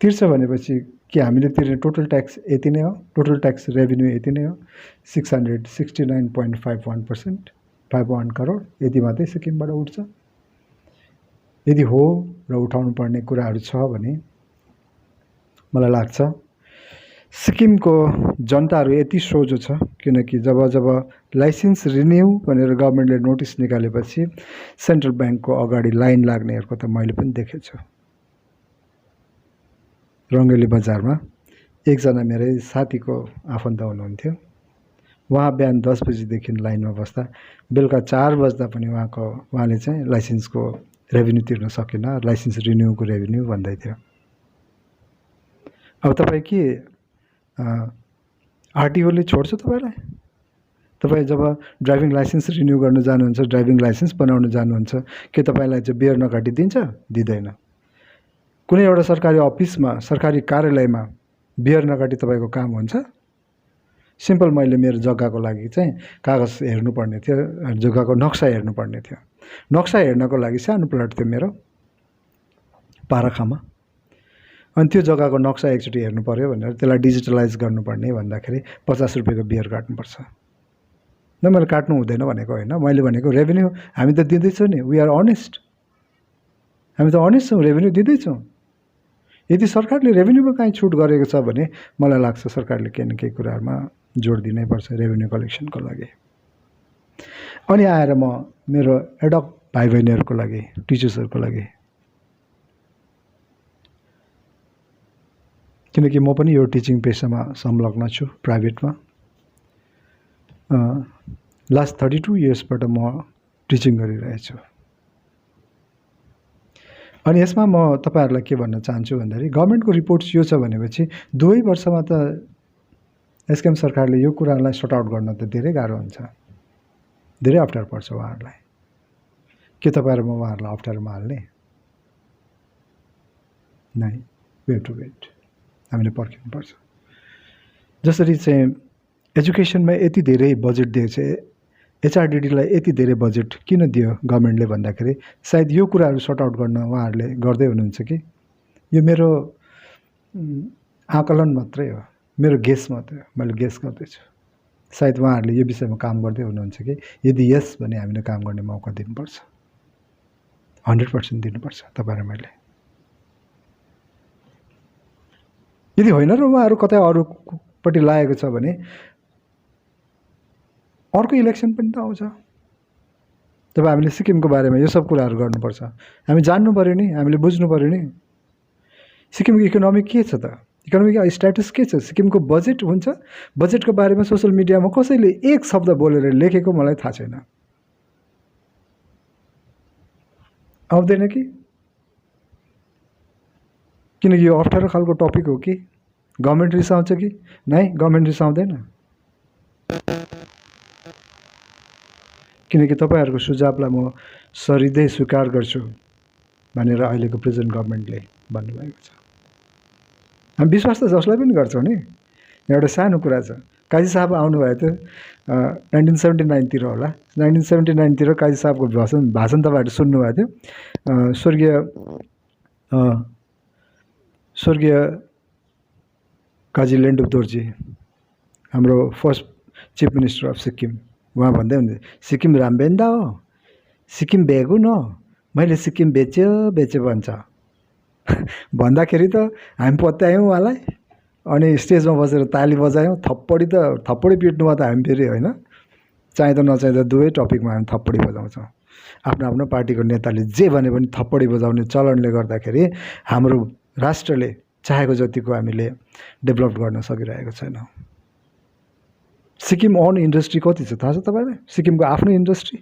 तिर्छ भनेपछि के हामीले तिर्ने टोटल ट्याक्स यति नै हो? टोटल ट्याक्स रेभेन्यू यति नै हो? 669.51%, 51 करोड यति मात्रै सिक्किमबाट उठ्छ? यदि हो र उठाउनु पर्ने कुराहरू छ भने मलाई लाग्छ सिक्किमको जनताहरू यति सोझो छ, किनकि जब लाइसेन्स रिन्यू भनेर गभर्मेन्टले नोटिस निकालेपछि सेन्ट्रल ब्याङ्कको अगाडि लाइन लाग्नेहरूको त मैले पनि देखेको छु। रङ्गेली बजारमा एकजना मेरै साथीको आफन्त हुनुहुन्थ्यो, उहाँ बिहान 10 बजीदेखि लाइनमा बस्दा बेलुका 4 बज्दा पनि उहाँले चाहिँ लाइसेन्सको रेभेन्यू तिर्न सकेन, लाइसेन्स रिन्युको रेभेन्यू भन्दै थियो। अब तपाईँ के आरटिओले छोड्छ तपाईँलाई? तपाईँ जब ड्राइभिङ लाइसेन्स रिन्यू गर्न जानुहुन्छ, ड्राइभिङ लाइसेन्स बनाउन जानुहुन्छ, के तपाईँलाई चाहिँ बियर नकाटी दिन्छ? दिँदैन। कुनै एउटा सरकारी अफिसमा, सरकारी कार्यालयमा बियर नकाटी तपाईँको काम हुन्छ? सिम्पल मैले मेरो जग्गाको लागि चाहिँ कागज हेर्नुपर्ने थियो, जग्गाको नक्सा हेर्नुपर्ने थियो। नक्सा हेर्नको लागि सानो प्लट थियो मेरो पाराखामा, अनि त्यो जग्गाको नक्सा एकचोटि हेर्नु पऱ्यो भनेर त्यसलाई डिजिटलाइज गर्नुपर्ने भन्दाखेरि 50 रुपियाँको बियर काट्नुपर्छ। न मैले काट्नु हुँदैन भनेको होइन, मैले भनेको रेभेन्यू हामी त दिँदैछौँ नि, वी आर अनेस्ट, हामी त अनेस्ट छौँ, रेभेन्यू दिँदैछौँ। यदि सरकारले रेभेन्यूमा काहीँ छुट गरेको छ भने मलाई लाग्छ सरकारले केही न केही कुराहरूमा जोड दिनै पर्छ रेभेन्यू कलेक्सनको लागि। अनि आएर म मेरो एडक भाइ बहिनीहरूको लागि, टिचर्सहरूको लागि, किनकि म पनि यो टिचिङ पेसामा संलग्न छु प्राइभेटमा। लास्ट 32 इयर्सबाट म टिचिङ गरिरहेछु। अनि यसमा म तपाईँहरूलाई के भन्न चाहन्छु भन्दाखेरि गभर्मेन्टको रिपोर्ट्स यो छ भनेपछि 2 वर्षमा त एसकेएम सरकारले यो कुरालाई सर्ट आउट गर्न त धेरै गाह्रो हुन्छ, धेरै अप्ठ्यारो पर्छ उहाँहरूलाई। के तपाईँहरू म उहाँहरूलाई अप्ठ्यारोमा हाल्ने? नै, वी हेभ टु वेट, हामीले पर्खिनुपर्छ। जसरी चाहिँ एजुकेसनमा यति धेरै बजेट दिएको छ, एचआरडिडीलाई यति धेरै बजेट किन दियो गभर्मेन्टले भन्दाखेरि सायद यो कुराहरू सर्ट आउट गर्न उहाँहरूले गर्दै हुनुहुन्छ कि यो मेरो आकलन मात्रै हो, मेरो गेस मात्रै हो, मैले गेस गर्दैछु। सायद उहाँहरूले यो विषयमा काम गर्दै हुनुहुन्छ कि यदि यस भने हामीले काम गर्ने मौका दिनुपर्छ, 100% दिनुपर्छ तपाईँ र मैले। यदि होइन र उहाँहरू कतै अरूपट्टि लागेको छ भने अर्को इलेक्सन पनि त आउँछ। तब हामीले सिक्किमको बारेमा यो सब कुराहरू गर्नुपर्छ, हामी जान्नु पऱ्यो नि, हामीले बुझ्नु पऱ्यो नि सिक्किमको इकोनोमी के छ त, इकोनोमिक स्ट्याटस के छ, सिक्किमको बजेट हुन्छ, बजेटको बारेमा सोसल मिडियामा कसैले एक शब्द बोलेर लेखेको मलाई थाहा छैन। आउँदैन कि किनकि यो अप्ठ्यारो खालको टपिक हो कि गभर्मेन्ट रिसाउँछ कि नै, गभर्मेन्ट रिसाउँदैन। किनकि तपाईँहरूको सुझावलाई म सरिँदै स्वीकार गर्छु भनेर अहिलेको प्रेजेन्ट गभर्मेन्टले भन्नुभएको छ। हामी विश्वास त जसलाई पनि गर्छौँ नि। एउटा सानो कुरा छ, काजी साहब आउनुभएको थियो 1979 तिर होला, 1979 तिर काजी साहबको भाषण तपाईँहरूले सुन्नुभएको थियो। स्वर्गीय काजी लेन्डुप दोर्जी, हाम्रो first chief minister of Sikkim, उहाँ भन्दै हुन्थ्यो सिक्किम रामबेन्दा हो, सिक्किम बेगुन हो, मैले सिक्किम बेच्यो भन्छ। भन्दाखेरि त हामी पत्यायौँ उहाँलाई, अनि स्टेजमा बसेर ताली बजायौँ, थप्पडी पिट्नुमा त हामी फेरि होइन, चाहिँदा नचाहिँदा दुवै टपिकमा हामी थप्पडी बजाउँछौँ। आफ्नो आफ्नो पार्टीको नेताले जे भने पनि थप्पडी बजाउने चलनले गर्दाखेरि हाम्रो राष्ट्रले चाहेको जतिको हामीले डेभलप गर्न सकिरहेको छैनौँ। सिक्किम ओन इन्डस्ट्री कति छ थाहा छ तपाईँलाई? सिक्किमको आफ्नो इन्डस्ट्री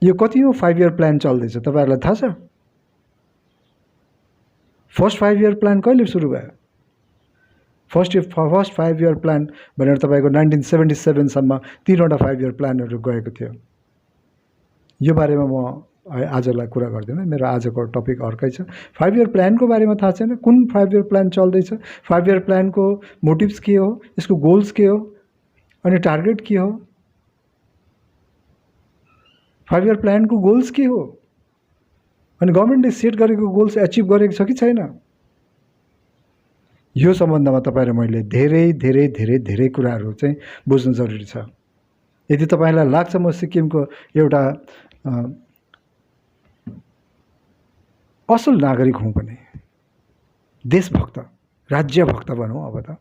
यो कति हो? 5 इयर प्लान चल्दैछ, तपाईँहरूलाई थाहा छ? फर्स्ट 5 इयर प्लान कहिले सुरु भयो? फर्स्ट 5 इयर प्लान भनेर तपाईँको 1977 सम्म 3वटा 5 इयर प्लानहरू गएको थियो। यो बारेमा म आजलाई कुरा गर्दिनँ, मेरो आजको टपिक अर्कै छ। 5 इयर प्लानको बारेमा थाहा छैन, कुन 5 इयर प्लान चल्दैछ, 5 इयर प्लानको मोटिभ्स के हो, यसको गोल्स के हो, अनि टार्गेट के हो, 5 इयर प्लानको गोल्स के हो, अनि गभर्मेन्टले सेट गरेको गोल्स एचिभ गरेको छ कि छैन, यो सम्बन्धमा तपाईँ र मैले धेरै धेरै धेरै धेरै कुराहरू चाहिँ बुझ्नु जरुरी छ। यदि तपाईँलाई लाग्छ म सिक्किमको एउटा असल नागरिक हुँ भने, देशभक्त, राज्यभक्त भनौँ, अब त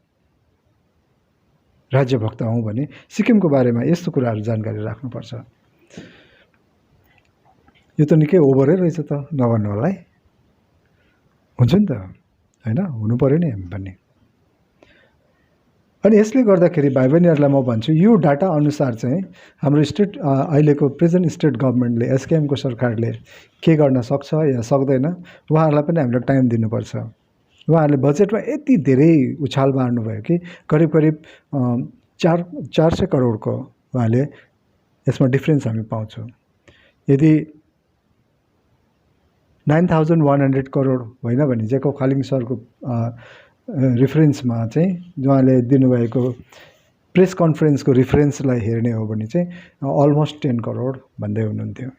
राज्यभक्त हौँ भने सिक्किमको बारेमा यस्तो कुराहरू जानकारी राख्नुपर्छ। यो त निकै ओभरै रहेछ त नभन्नु होला है, हुन्छ नि त होइन, हुनु पऱ्यो नि हामी भन्ने। अनि यसले गर्दाखेरि भाइ बहिनीहरूलाई म भन्छु यो डाटा अनुसार चाहिँ हाम्रो स्टेट अहिलेको प्रेजेन्ट स्टेट गभर्मेन्टले एसकेएमको सरकारले के गर्न सक्छ या सक्दैन उहाँहरूलाई पनि हामीले टाइम दिनुपर्छ। उहाँहरूले बजेटमा यति धेरै उछाल मार्नुभयो कि करिब करिब 400 करोडको उहाँले यसमा डिफ्रेन्स हामी पाउँछौँ। यदि 9100 करोड होइन भने चाहिँ खालिङ सरको रिफरेन्समा चाहिँ उहाँले दिनुभएको प्रेस कन्फरेन्सको रिफरेन्सलाई हेर्ने हो भने चाहिँ अलमोस्ट 10 करोड भन्दै हुनुहुन्थ्यो।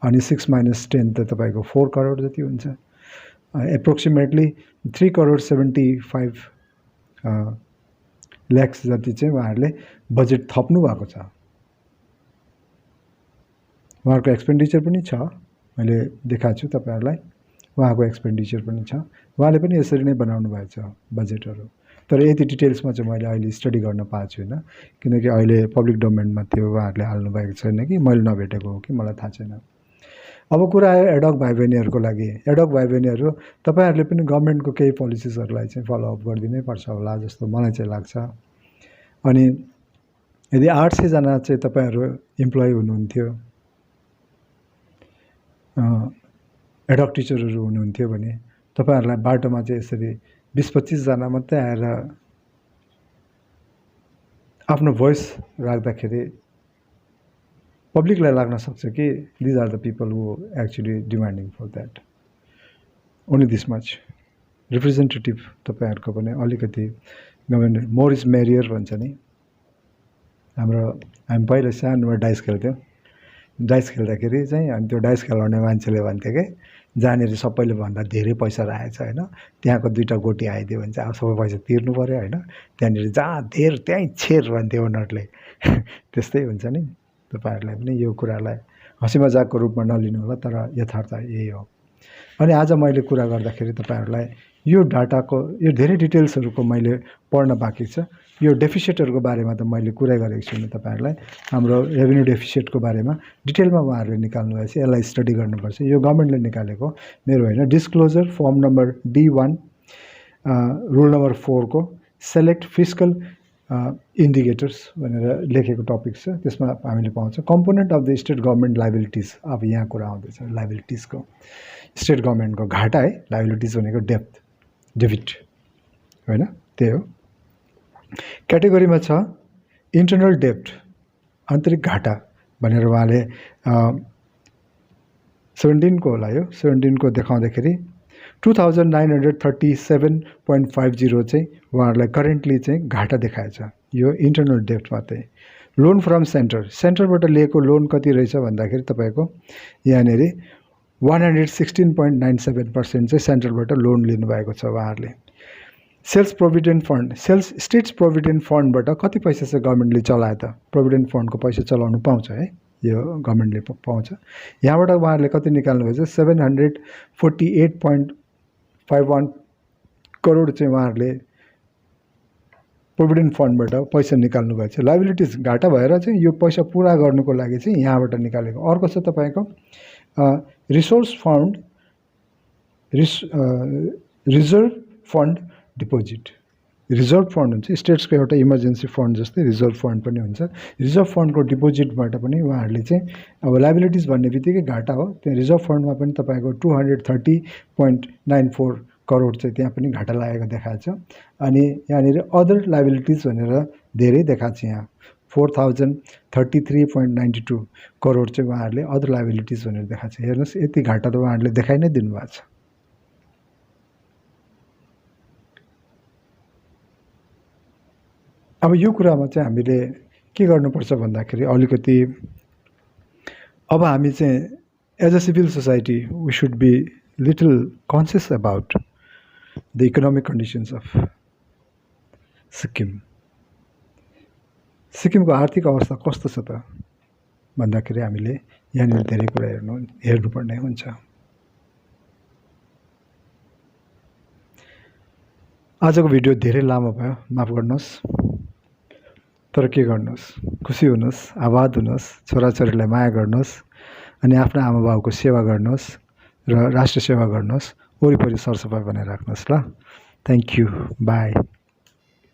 अनि 6 - 10 त तपाईँको 4 करोड जति हुन्छ। एप्रोक्सिमेटली 3 करोड 75 लाख्स जति चाहिँ उहाँहरूले बजेट थप्नु भएको छ। उहाँहरूको एक्सपेन्डिचर पनि छ, मैले देखाएको छु तपाईँहरूलाई। उहाँको एक्सपेन्डिचर पनि छ, उहाँले पनि यसरी नै बनाउनु भएको छ बजेटहरू। तर यति डिटेल्समा चाहिँ मैले अहिले स्टडी गर्न पाएको छुइनँ, किनकि अहिले पब्लिक डोमेनमा त्यो उहाँहरूले हाल्नु भएको छैन कि मैले नभेटेको हो कि मलाई थाहा छैन। अब कुरा आयो एडहक भाइ बहिनीहरूको लागि। एडहक भाइ बहिनीहरू तपाईँहरूले पनि गभर्मेन्टको केही पोलिसिसहरूलाई चाहिँ फलोअप गरिदिनै पर्छ होला जस्तो मलाई चाहिँ लाग्छ। अनि यदि 800 जना चाहिँ तपाईँहरू इम्प्लोइ हुनुहुन्थ्यो, एडहक टिचरहरू हुनुहुन्थ्यो भने तपाईँहरूलाई बाटोमा चाहिँ यसरी 20-25 जना मात्रै आएर आफ्नो भोइस राख्दाखेरि पब्लिकलाई लाग्न सक्छ कि these are the people who actually demanding for that. Only this much representative तपाईँहरूको पनि अलिकति गभर्मेन्ट मोर इज मेरियर भन्छ नि। हामी पहिला सानोमा डाइस खेल्थ्यौँ। डाइस खेल्दाखेरि चाहिँ अनि त्यो डाइस खेलाउने मान्छेले भन्थ्यो कि जहाँनिर सबैले भन्दा धेरै पैसा राखेको छ होइन, त्यहाँको 2टा गोटी आइदियो भने चाहिँ अब सबै पैसा तिर्नु पऱ्यो होइन, त्यहाँनिर जहाँ धेर त्यहीँ छेर भन्थ्यो उनीहरूले। त्यस्तै हुन्छ नि। तपाईँहरूलाई पनि यो कुरालाई हँसी मजाकको रूपमा नलिनु होला, तर यथार्थ यही हो। अनि आज मैले कुरा गर्दाखेरि तपाईँहरूलाई यो डाटाको यो धेरै डिटेल्सहरूको मैले पढ्न बाँकी छ। यो डेफिसिटहरूको बारेमा त मैले कुरा गरेको छुइनँ तपाईँहरूलाई। हाम्रो रेभेन्यू डेफिसिटको बारेमा डिटेलमा उहाँहरूले निकाल्नु भएछ, यसलाई स्टडी गर्नुपर्छ। यो गभर्मेन्टले निकालेको मेरो होइन। Disclosure form number D1 rule number 4 को सेलेक्ट फिस्कल इन्डिकेटर्स भनेर लेखेको टपिक छ। त्यसमा हामीले पाउँछ component of the state government liabilities. अब यहाँ कुरा आउँदैछ लाइबिलिटिजको, स्टेट गभर्मेन्टको घाटा है। लाइबिलिटिज भनेको डेबिट होइन, त्यही हो। क्याटेगोरीमा छ इन्टरनल डेब्ट, आन्तरिक घाटा भनेर उहाँले 17 को होला, यो 17 को देखाउँदाखेरि 2937.50 चाहिँ उहाँहरूलाई करेन्टली चाहिँ घाटा देखाएछ। यो इन्टरनल डेब्ट मात्रै। लोन फ्रम सेन्टरबाट लिएको लोन कति रहेछ भन्दाखेरि तपाईँको यहाँनिर 116.97% चाहिँ सेन्ट्रलबाट लोन लिनुभएको छ उहाँहरूले। Sales provident fund, states provident फन्डबाट कति पैसा चाहिँ गभर्मेन्टले चलायो त? प्रोभिडेन्ट फन्डको पैसा चलाउनु पाउँछ है, यो गभर्मेन्टले पाउँछ। यहाँबाट उहाँहरूले कति निकाल्नु भएछ? 748.51 करोड चाहिँ उहाँहरूले प्रोभिडेन्ट फन्डबाट पैसा निकाल्नु भएको छ। लाइबिलिटिज घाटा भएर चाहिँ यो पैसा पुरा गर्नुको लागि चाहिँ यहाँबाट निकालेको। अर्को छ तपाईँको resource fund, reserve fund deposit. Reserve fund हुन्छ स्टेट्सको एउटा इमर्जेन्सी फन्ड जस्तै रिजर्भ फन्ड पनि हुन्छ। रिजर्भ फन्डको डिपोजिटबाट पनि उहाँहरूले चाहिँ अब लाइबिलिटिज भन्ने बित्तिकै घाटा हो। त्यो रिजर्भ फन्डमा पनि तपाईँको 230.94 करोड चाहिँ त्यहाँ पनि घाटा लागेको देखाएको छ। अनि यहाँनिर अदर लाइबिलिटिज भनेर धेरै देखाएको छ। यहाँ 4033.92 करोड चाहिँ उहाँहरूले अदर लाइबिलिटिज भनेर देखाएको छ। हेर्नुहोस् यति घाटा त उहाँहरूले देखाइ नै दिनुभएको छ। अब यो कुरामा चाहिँ हामीले के गर्नुपर्छ भन्दाखेरि अलिकति अब हामी चाहिँ as a civil society we should be little conscious about the economic conditions of सिक्किमको आर्थिक अवस्था कस्तो छ त भन्दाखेरि हामीले यहाँनिर धेरै कुरा हेर्नुपर्ने हुन्छ। आजको भिडियो धेरै लामो भयो, माफ गर्नुहोस्। तर के गर्नुहोस्, खुसी हुनुहोस्, आबाद हुनुहोस्, छोराछोरीलाई माया गर्नुहोस्, अनि आफ्ना आमा बाउको सेवा गर्नुहोस् र राष्ट्र सेवा गर्नुहोस्। वरिपरि सरसफाइ बनाइराख्नुहोस् ल। Thank you, by.